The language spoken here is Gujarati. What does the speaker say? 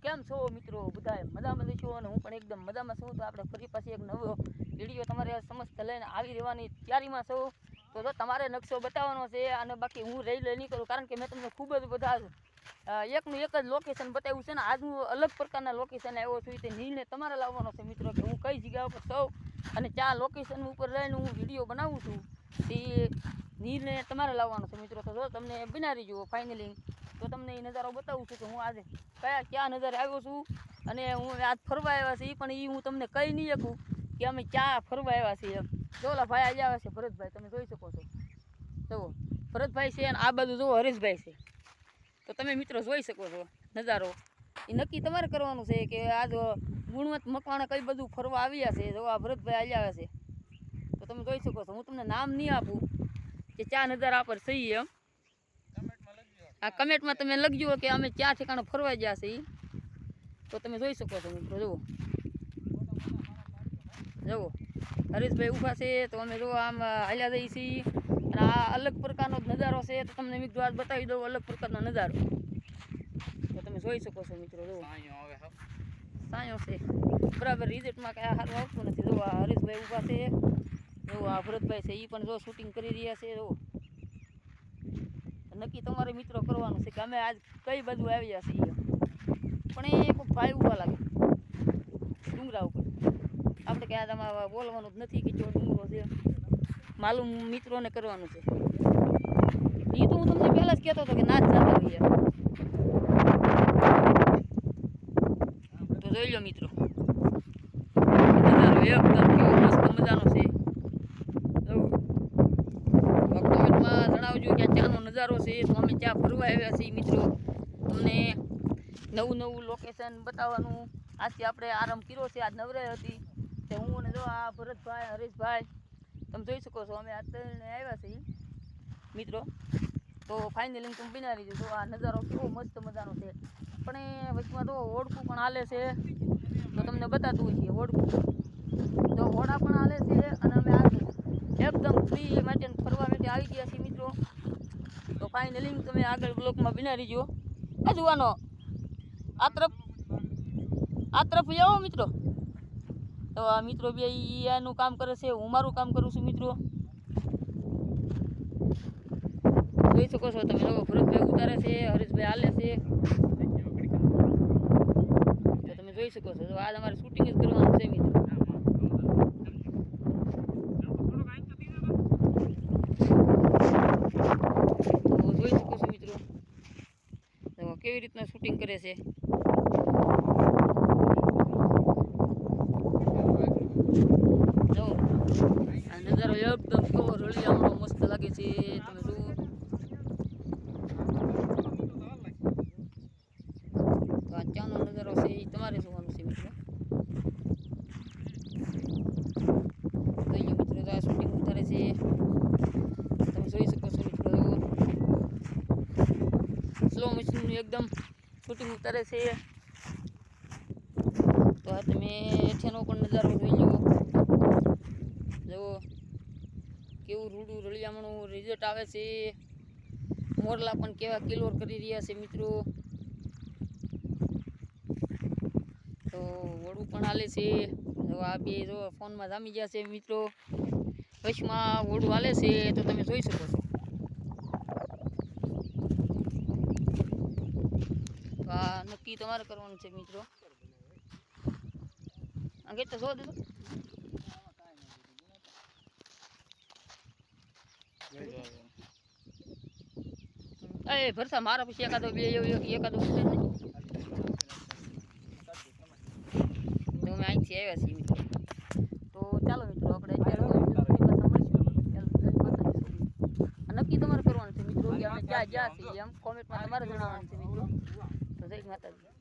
કેમ છો મિત્રો? બધાય મજામાં છો અને હું પણ એકદમ મજામાં છું. તો આપણે ફરી પાછી એક નવો વિડીયો તમારે સમસ્ત લઈને આવી રહેવાની તૈયારીમાં છું. તો જો તમારે નકશો બતાવવાનો છે અને બાકી હું રહી નહીં કરું, કારણ કે મેં તમને ખૂબ જ બધા એકનું એક જ લોકેશન બતાવ્યું છે ને આજ હું અલગ પ્રકારના લોકેશન આવ્યો છું. તે નિર્ણય તમારે લાવવાનો છે મિત્રો કે હું કઈ જગ્યા ઉપર છું અને ક્યાં લોકેશન ઉપર રહીને હું વિડીયો બનાવું છું. તે નિર્ણય તમારે લાવવાનો છે મિત્રો. તો જો તમને બનાવી જુઓ ફાઇનલી તો તમને એ નજારો બતાવું છું કે હું આજે ક્યાં નજારે આવ્યો છું અને હું આજ ફરવા આવ્યા છે. એ પણ એ હું તમને કહી નહીં શકું કે અમે ક્યાં ફરવા આવ્યા છીએ. એમ જોલા ભાઈ આજે આવ્યા છે ભરતભાઈ, તમે જોઈ શકો છો. જુઓ ભરતભાઈ છે અને આ બાજુ જુઓ હરેશભાઈ છે. તો તમે મિત્રો જોઈ શકો છો નજારો. એ નક્કી તમારે કરવાનું છે કે આજ ગુણવંત મકવાણા કઈ બધું ફરવા આવ્યા છે. જો આ ભરતભાઈ આજે આવ્યા છે તો તમે જોઈ શકો છો. હું તમને નામ નહીં આપું કે ક્યાં નજારા પર સહી એમ. આ કમેન્ટમાં તમે લખજો કે અમે ક્યાં ઠેકાણે ફરવા ગયા છે. તો તમે જોઈ શકો છો મિત્રો. જુઓ જુઓ હરેશભાઈ ઊભા છે તો અમે જો આમ હાલ્યા જઈએ છીએ અને આ અલગ પ્રકારનો નજારો છે. તો તમને મિત્રો આજ બતાવી દઉં અલગ પ્રકારનો નજારો. તો તમે જોઈ શકો છો મિત્રો. જુઓ સાયો છે બરાબર, રિઝલ્ટમાં કાંઈ સારું આવતું નથી. જો આ હરેશભાઈ ઊભા છે, જો આ ભરતભાઈ છે, એ પણ જો શૂટિંગ કરી રહ્યા છે. જો નક્કી તમારે મિત્રો કરવાનું છે કે અમે આજ કઈ બાજુ આવ્યા છીએ. પણ એ કોઈ ભાઈ ઊભા લાગે ડુંગરા ઉપર. આપણે કે આજ આમાં બોલવાનું જ નથી કે જો ડુંગરો છે, માલુમ મિત્રોને કરવાનું છે. એ તો હું તમને પહેલાં જ કહેતો હતો કે ના જ જતા હોઈએ. તો જોઈ લો મિત્રો નજારો એકદમ કેવો મસ્ત મજાનો છે. કમેન્ટમાં જણાવજો કે ત્યાંનો નજારો છે તો અમે ત્યાં ફરવા આવ્યા છીએ મિત્રો. તમને નવું નવું લોકેશન બતાવવાનું આજથી આપણે આરંભ કર્યો છે. આજ નવરાઈ હતી તે હું અને જો આ ભરતભાઈ હરેશભાઈ તમે જોઈ શકો છો અમે આ ત્રણે આવ્યા છીએ મિત્રો. તો ફાઇનલી તમે બનાવી દીધું. તો આ નજારો કેવો મસ્ત મજાનો છે. પણ એ વચમાં તો ઓળખું પણ હાલે છે તો તમને બતાતું હોય છે. ઓળખું તો ઓડા પણ હાલે છે અને અમે આ એકદમ ફ્રી માટે ફરવા માટે આવી ગયા છીએ મિત્રો. તો ફાઇનલી તમે આગળ બ્લોકમાં બનાવી જો. આ જોવાનો આ તરફ આવો મિત્રો. તો આ મિત્રો બે એનું કામ કરે છે, હું મારું કામ કરું છું મિત્રો. જોઈ શકો છો તમે. જો ભરતભાઈ ઉતારે છે, હરેશભાઈ હાલે છે. તો તમે જોઈ શકો છો. આજ અમારે શૂટિંગ જ કરવાનું છે મિત્રો. તો જોઈ શકો છો મિત્રો કેવી રીતના શૂટિંગ કરે છે. જો આ નજારો એકદમ કેવો રળિયામણો મસ્ત લાગે છે. તમે જુઓ તો આ ચાનો નજારો છે એ તમારે જોવાનું છે મિત્રો. જોઈ લો મિત્રો. તો આ શૂટિંગ ઉતારે છે તમે જોઈ શકો છો મિત્રો. સ્લો મોશનનું એકદમ શૂટિંગ ઉતારે છે. તો આ તમે હેઠેનો પણ નજારો જોઈ લો. જુઓ કેવું રૂડું રળિયામણું રિઝલ્ટ આવે છે. મોરલા પણ કેવા કિલોર કરી રહ્યા છે મિત્રો. તો વડું પણ હાલે છે. જો આ બે જો ફોનમાં જામી ગયા છે મિત્રો. વચમાં વડું હાલે છે તો તમે જોઈ શકો છો. તો આ નક્કી તમારે કરવાનું છે મિત્રો. આગળ તો જો દીધું. એ ભરસા મારા પછી એકાદો બે એકાદો ઉતરે નહીં. તો અમે અહીંથી આવ્યા છીએ મિત્રો. તો ચાલો મિત્રો આપણે અત્યારે નક્કી તમારે કરવાનું છે મિત્રો કે અમે ક્યાં ગયા છીએ એમ. કોમેન્ટમાં તમારે જણાવવાનું છે મિત્રો. તો જય માતાજી.